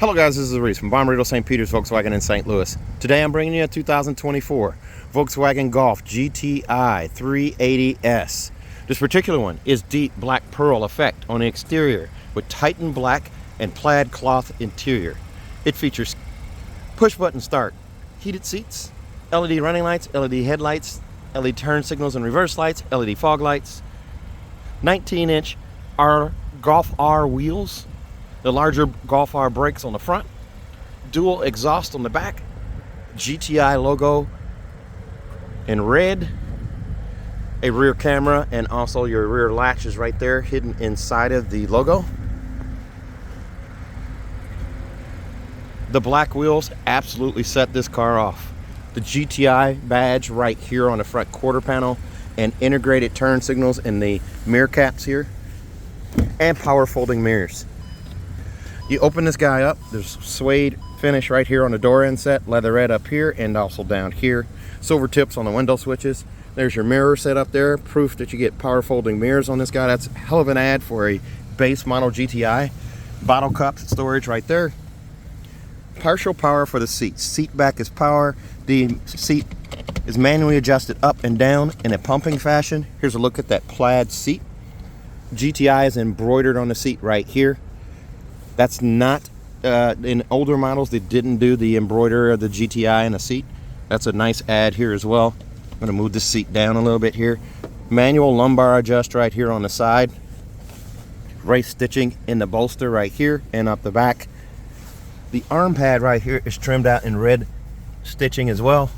Hello guys, this is Reese from Bommarito St. Peter's Volkswagen in St. Louis. Today I'm bringing you a 2024 Volkswagen Golf GTI 380S. This particular one is deep black pearl effect on the exterior with Titan black and plaid cloth interior. It features push button start, heated seats, LED running lights, LED headlights, LED turn signals and reverse lights, LED fog lights, 19-inch Golf R wheels, the larger Golf R brakes on the front, dual exhaust on the back, GTI logo in red, a rear camera, and also your rear latch is right there hidden inside of the logo. The black wheels absolutely set this car off. The GTI badge right here on the front quarter panel, and integrated turn signals in the mirror caps here, and power folding mirrors. You open this guy up, there's suede finish right here on the door inset, leatherette up here and also down here, silver tips on the window switches. There's your mirror set up there, proof that you get power folding mirrors on this guy. That's a hell of an ad for a base model GTI. Bottle cup storage right there. Partial power for the seats. Seat back is power. The seat is manually adjusted up and down in a pumping fashion. Here's a look at that plaid seat. GTI is embroidered on the seat right here. That's not, in older models, they didn't do the embroidery of the GTI in the seat. That's a nice add here as well. I'm going to move this seat down a little bit here. Manual lumbar adjust right here on the side. Race stitching in the bolster right here and up the back. The arm pad right here is trimmed out in red stitching as well.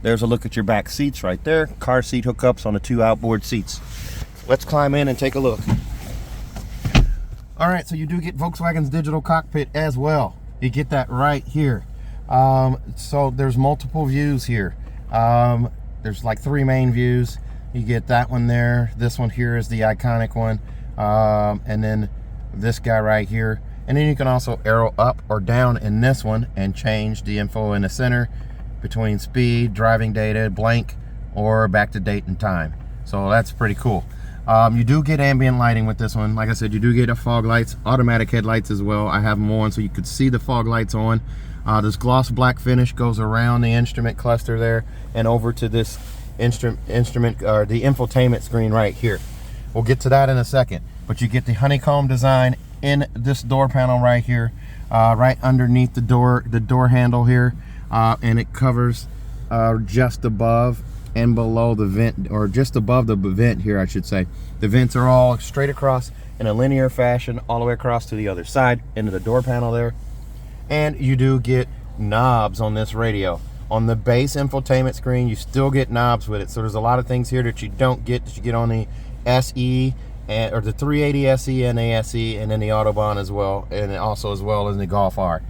There's a look at your back seats right there. Car seat hookups on the two outboard seats. Let's climb in and take a look. All right, so you do get Volkswagen's digital cockpit as well. You get that right here. So there's multiple views here. There's like 3 main views. You get that one there. This one here is the iconic one. And then this guy right here. And then you can also arrow up or down in this one and change the info in the center between speed, driving data, blank, or back to date and time. So that's pretty cool. You do get ambient lighting with this one. Like I said, you do get a fog lights, automatic headlights as well. I have them on so you could see the fog lights on. This gloss black finish goes around the instrument cluster there and over to this instrument or the infotainment screen right here. We'll get to that in a second. But you get the honeycomb design in this door panel right here, right underneath the door handle here, and it covers just above and below the vent, or just above the vent here, I should say. The vents are all straight across in a linear fashion all the way across to the other side into the door panel there. And you do get knobs on this radio. On the base infotainment screen, you still get knobs with it. So there's a lot of things here that you don't get that you get on the SE or the 380 SE and the SE, and then the Autobahn as well, and also as well as the Golf R.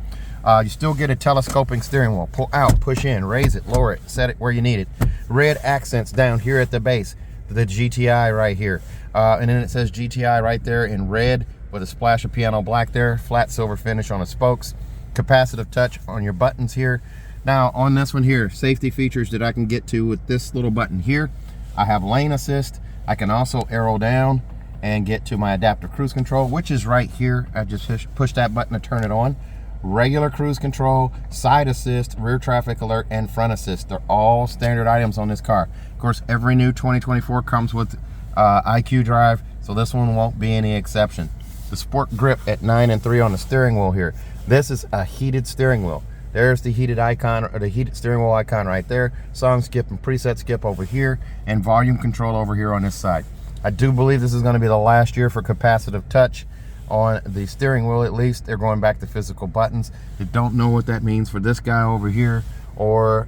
You still get a telescoping steering wheel. Pull out, push in, raise it, lower it, set it where you need it. Red accents down here at the base, the GTI right here. And then it says GTI right there in red with a splash of piano black there. Flat silver finish on the spokes. Capacitive touch on your buttons here. Now on this one here, safety features that I can get to with this little button here. I have lane assist. I can also arrow down and get to my adaptive cruise control, which is right here. I just push that button to turn it on. Regular cruise control, side assist, rear traffic alert, and front assist. They're all standard items on this car. Of course, every new 2024 comes with IQ Drive, so this one won't be any exception. The sport grip at 9 and 3 on the steering wheel here. This is a heated steering wheel. There's the heated icon, or the heated steering wheel icon right there. Song skip and preset skip over here, and volume control over here on this side. I do believe this is going to be the last year for capacitive touch on the steering wheel. At least they're going back to physical buttons. They don't know what that means for this guy over here, or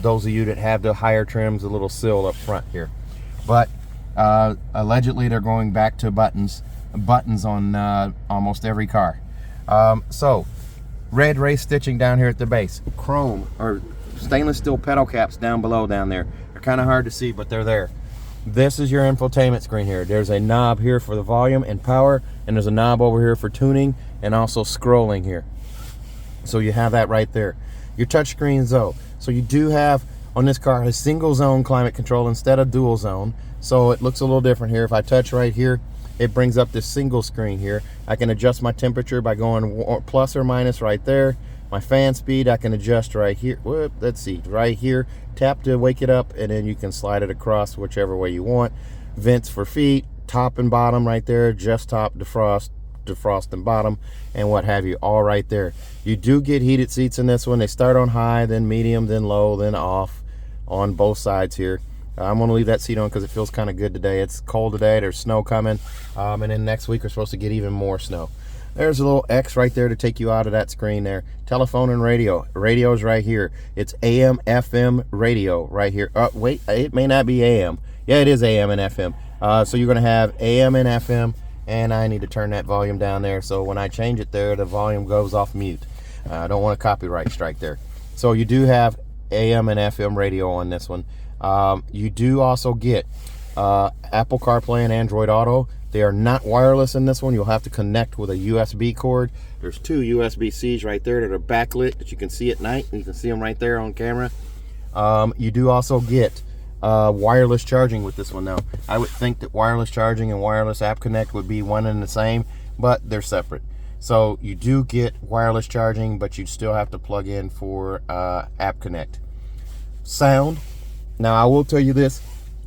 those of you that have the higher trims, the little sill up front here. But allegedly they're going back to buttons on almost every car. So red race stitching down here at the base, chrome or stainless steel pedal caps down below down there. They're kind of hard to see, but they're there. This is your infotainment screen here. There's a knob here for the volume and power, and there's a knob over here for tuning and also scrolling here. So you have that right there. Your touch screens though. So you do have on this car a single zone climate control instead of dual zone. So it looks a little different here. If I touch right here, it brings up this single screen here. I can adjust my temperature by going plus or minus right there. My fan speed I can adjust right here. Whoop, let's see, right here. Tap to wake it up, and then you can slide it across whichever way you want. Vents for feet, top and bottom right there. Just top, defrost and bottom, and what have you, all right there. You do get heated seats in this one. They start on high, then medium, then low, then off on both sides here. I'm going to leave that seat on because it feels kind of good today. It's cold today. There's snow coming. And then next week we're supposed to get even more snow. There's a little X right there to take you out of that screen there. Telephone and radio. Radio's right here. It's AM, FM radio right here. Wait, it may not be AM. Yeah, it is AM and FM. So you're going to have AM and FM. And I need to turn that volume down there. So when I change it there, the volume goes off mute. I don't want a copyright strike there. So you do have AM and FM radio on this one. You do also get Apple CarPlay and Android Auto. They are not wireless in this one. You'll have to connect with a USB cord. There's two USB-Cs right there that are backlit that you can see at night. You can see them right there on camera. You do also get wireless charging with this one. Now, I would think that wireless charging and wireless app connect would be one and the same, but they're separate. So you do get wireless charging, but you still have to plug in for app connect. Sound. Now, I will tell you this.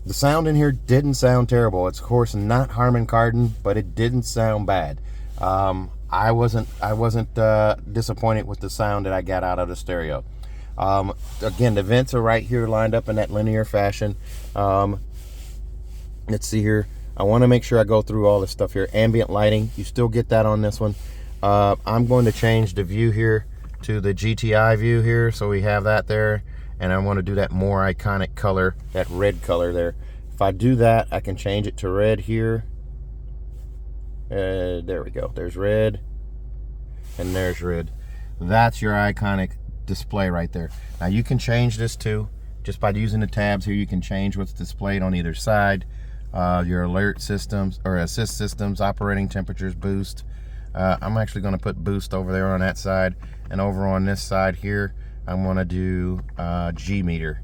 The sound in here didn't sound terrible. It's, of course, not Harman Kardon, but it didn't sound bad. I wasn't disappointed with the sound that I got out of the stereo. Again, the vents are right here lined up in that linear fashion. Let's see here. I want to make sure I go through all this stuff here. Ambient lighting, you still get that on this one. I'm going to change the view here to the GTI view here, so we have that there. And I want to do that more iconic color, that red color there. If I do that, I can change it to red here. There we go. There's red, and there's red. That's your iconic display right there. Now you can change this too, just by using the tabs here. You can change what's displayed on either side. Your alert systems or assist systems, operating temperatures, boost. I'm actually going to put boost over there on that side, and over on this side here I'm going to do G meter.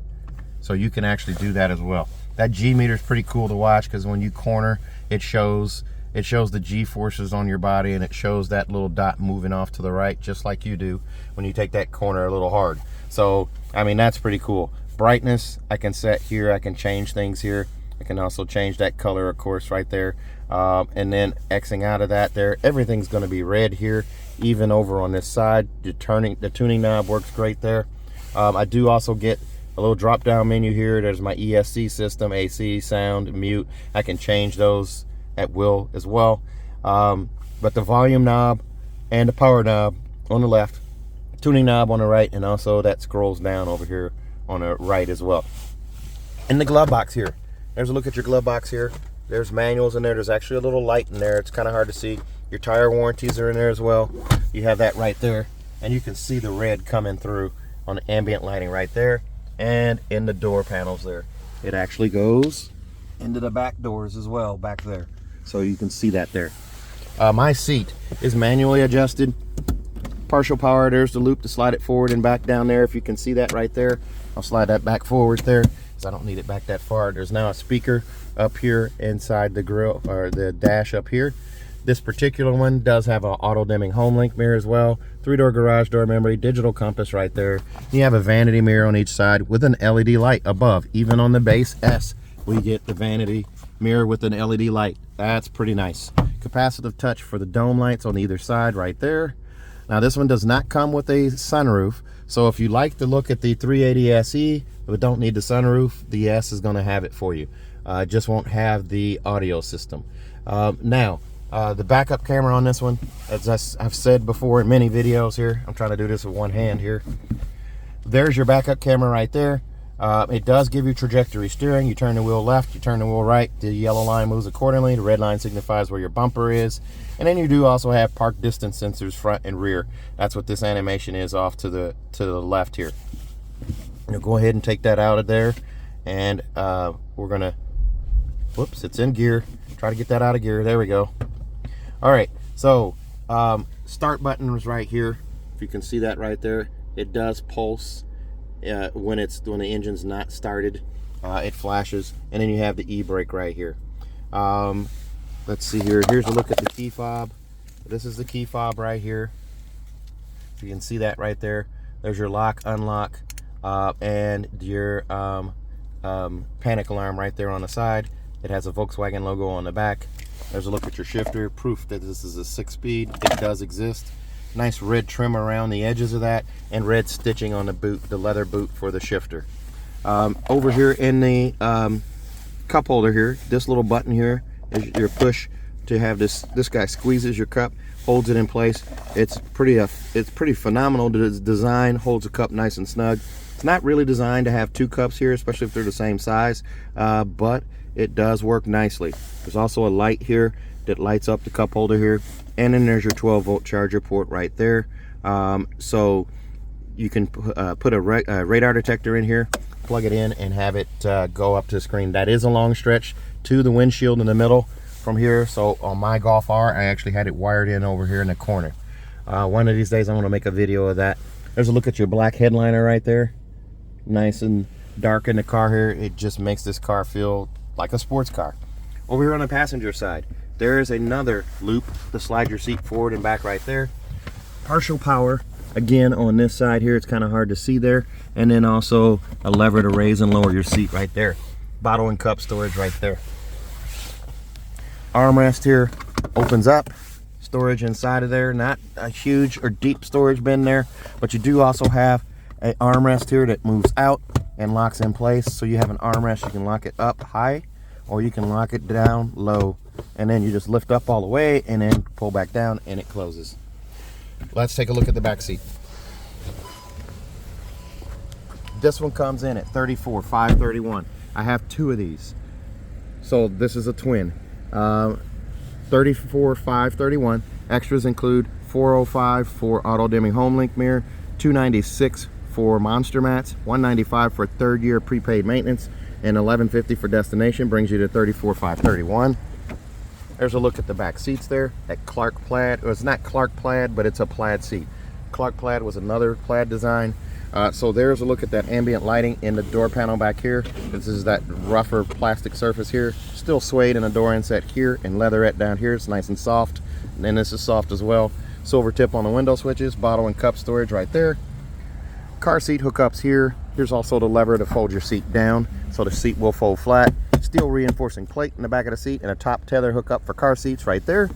So you can actually do that as well. That G meter is pretty cool to watch because when you corner, it shows the G forces on your body, and it shows that little dot moving off to the right, just like you do when you take that corner a little hard. So, I mean, that's pretty cool. Brightness, I can set here. I can change things here. I can also change that color, of course, right there. And then Xing out of that there, everything's going to be red here, even over on this side. The tuning knob works great there. I do also get a little drop down menu here. There's my ESC system, AC, sound, mute. I can change those at will as well. But the volume knob and the power knob on the left, tuning knob on the right, and also that scrolls down over here on the right as well. In the glove box here, there's a look at your glove box here. There's manuals in there. There's actually a little light in there. It's kind of hard to see. Your tire warranties are in there as well. You have that right there, and you can see the red coming through on the ambient lighting right there. And in the door panels there, it actually goes into the back doors as well back there, so you can see that there. My seat is manually adjusted, partial power. There's the loop to slide it forward and back down there. If you can see that right there, I'll slide that back forward there because I don't need it back that far. There's now a speaker up here inside the grill, or the dash up here. This particular one does have an auto dimming home link mirror as well, 3-door garage door memory, digital compass right there. You have a vanity mirror on each side with an LED light above. Even on the base S, we get the vanity mirror with an LED light. That's pretty nice. Capacitive touch for the dome lights on either side right there. Now this one does not come with a sunroof, so if you like to look at the 380 SE but don't need the sunroof, the S is going to have it for you. Just won't have the audio system. Now the backup camera on this one, as I've said before in many videos here, I'm trying to do this with one hand here. There's your backup camera right there. It does give you trajectory steering. You turn the wheel left, you turn the wheel right, the yellow line moves accordingly, the red line signifies where your bumper is, and then you do also have park distance sensors front and rear. That's what this animation is off to the left here. You'll go ahead and take that out of there, and we're gonna, whoops, it's in gear. Try to get that out of gear. There we go. All right, so start button is right here. If you can see that right there, it does pulse when the engine's not started. It flashes, and then you have the e-brake right here. Let's see here. Here's a look at the key fob. This is the key fob right here. You can see that right there. There's your lock, unlock, and your panic alarm right there on the side. It has a Volkswagen logo on the back. There's a look at your shifter, proof that this is a 6-speed. It does exist. Nice red trim around the edges of that, and red stitching on the boot, the leather boot for the shifter. Over here in the cup holder here, this little button here is your push to have this guy squeezes your cup, holds it in place. It's pretty phenomenal. The design holds the cup nice and snug. It's not really designed to have two cups here, especially if they're the same size, but it does work nicely. There's also a light here that lights up the cup holder here, and then there's your 12-volt charger port right there. So you can put a radar detector in here, plug it in, and have it go up to the screen. That is a long stretch to the windshield in the middle from here. So on my Golf R, I actually had it wired in over here in the corner. One of these days I'm going to make a video of that. There's a look at your black headliner right there. Nice and dark in the car here. It just makes this car feel like a sports car. Over here on the passenger side, there is another loop to slide your seat forward and back right there. Partial power again on this side here. It's kind of hard to see there. And then also a lever to raise and lower your seat right there. Bottle and cup storage right there. Armrest here opens up. Storage inside of there. Not a huge or deep storage bin there, but you do also have an armrest here that moves out and locks in place. So you have an armrest. You can lock it up high, or you can lock it down low, and then you just lift up all the way and then pull back down and it closes. Let's take a look at the back seat. This one comes in at $34,531. I have two of these, so this is a twin. $34,531. Extras include $405 for auto dimming home link mirror, $296 for monster mats, $195 for third year prepaid maintenance, and $1150 for destination. Brings you to $34,531. There's a look at the back seats there at Clark Plaid. Well, it's not Clark Plaid, but it's a plaid seat. Clark Plaid was another plaid design. So there's a look at that ambient lighting in the door panel back here. This is that rougher plastic surface here. Still suede in the door inset here, and leatherette down here. It's nice and soft. And then this is soft as well. Silver tip on the window switches. Bottle and cup storage right there. Car seat hookups here. Here's also the lever to fold your seat down, so the seat will fold flat. Steel reinforcing plate in the back of the seat, and a top tether hookup for car seats right there.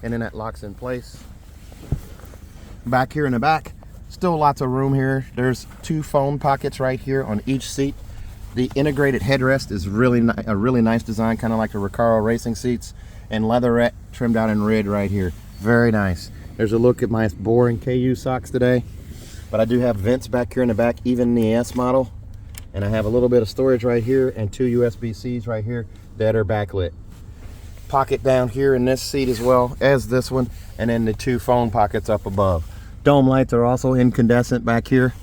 And then that locks in place. Back here in the back, still lots of room here. There's two phone pockets right here on each seat. The integrated headrest is a really nice design, kind of like the Recaro racing seats, and leatherette trimmed out in red right here. Very nice. There's a look at my boring KU socks today, but I do have vents back here in the back, even in the S model, and I have a little bit of storage right here and two USB-Cs right here that are backlit. Pocket down here in this seat as well as this one, and then the two phone pockets up above. Dome lights are also incandescent back here.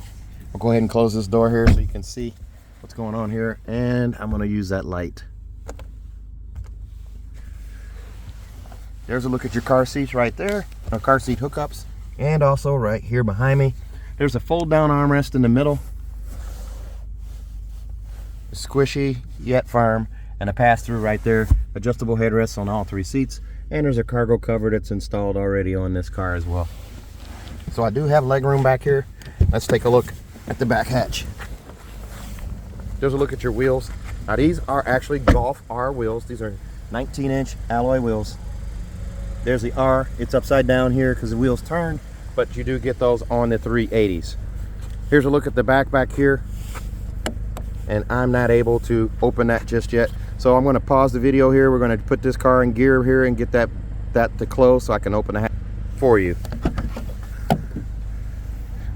I'll go ahead and close this door here so you can see what's going on here, and I'm going to use that light. There's a look at your car seats right there, car seat hookups, and also right here behind me, there's a fold down armrest in the middle, squishy yet firm, and a pass through right there. Adjustable headrests on all three seats, and there's a cargo cover that's installed already on this car as well. So I do have leg room back here. Let's take a look at the back hatch. There's a look at your wheels. Now these are actually Golf R wheels. These are 19-inch alloy wheels. There's the R. It's upside down here because the wheels turn, but you do get those on the 380s. Here's a look at the back here, and I'm not able to open that just yet. So I'm going to pause the video here. We're going to put this car in gear here and get that to close so I can open the hatch for you.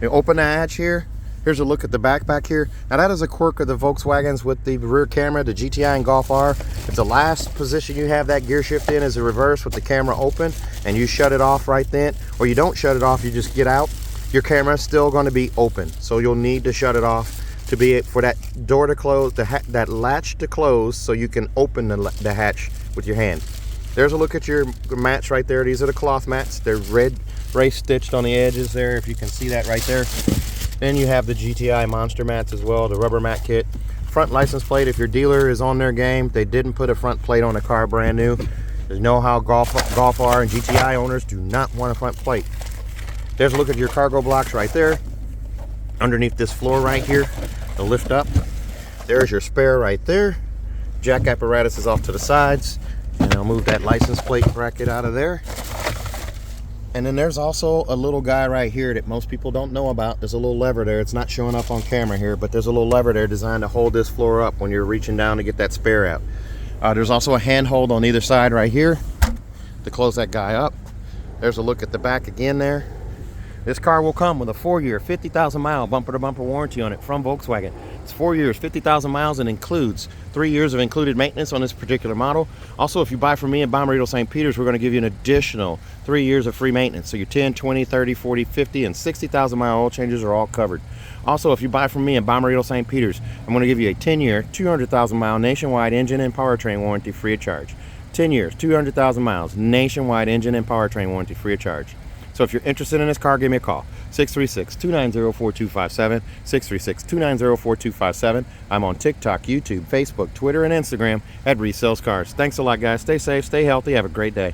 You open the hatch here. Here's a look at the back here. Now that is a quirk of the Volkswagens with the rear camera, the GTI and Golf R. If the last position you have that gear shift in is the reverse with the camera open, and you shut it off right then, or you don't shut it off, you just get out, your camera is still going to be open. So you'll need to shut it off to be for that door to close, that latch to close, so you can open the hatch with your hand. There's a look at your mats right there. These are the cloth mats. They're red race stitched on the edges there, if you can see that right there. Then you have the GTI monster mats as well, the rubber mat kit. Front license plate, if your dealer is on their game, they didn't put a front plate on a car brand new, You know how Golf R and GTI owners do not want a front plate. There's a look at your cargo blocks right there. Underneath this floor right here, to lift up. There's your spare right there. Jack apparatus is off to the sides. And I'll move that license plate bracket out of there. And then there's also a little guy right here that most people don't know about. There's a little lever there. It's not showing up on camera here, but there's a little lever there designed to hold this floor up when you're reaching down to get that spare out. There's also a handhold on either side right here to close that guy up. There's a look at the back again there. This car will come with a 4-year, 50,000 mile bumper-to-bumper warranty on it from Volkswagen. It's 4 years, 50,000 miles, and includes 3 years of included maintenance on this particular model. Also, if you buy from me in Bommarito St. Peters, we're going to give you an additional 3 years of free maintenance. So your 10, 20, 30, 40, 50, and 60,000 mile oil changes are all covered. Also, if you buy from me in Bommarito St. Peters, I'm going to give you a 10-year, 200,000 mile nationwide engine and powertrain warranty free of charge. 10 years, 200,000 miles, nationwide engine and powertrain warranty free of charge. So if you're interested in this car, give me a call. 636-290-4257, 636-290-4257. I'm on TikTok, YouTube, Facebook, Twitter, and Instagram at Reese Sells Cars. Thanks a lot, guys. Stay safe, stay healthy, have a great day.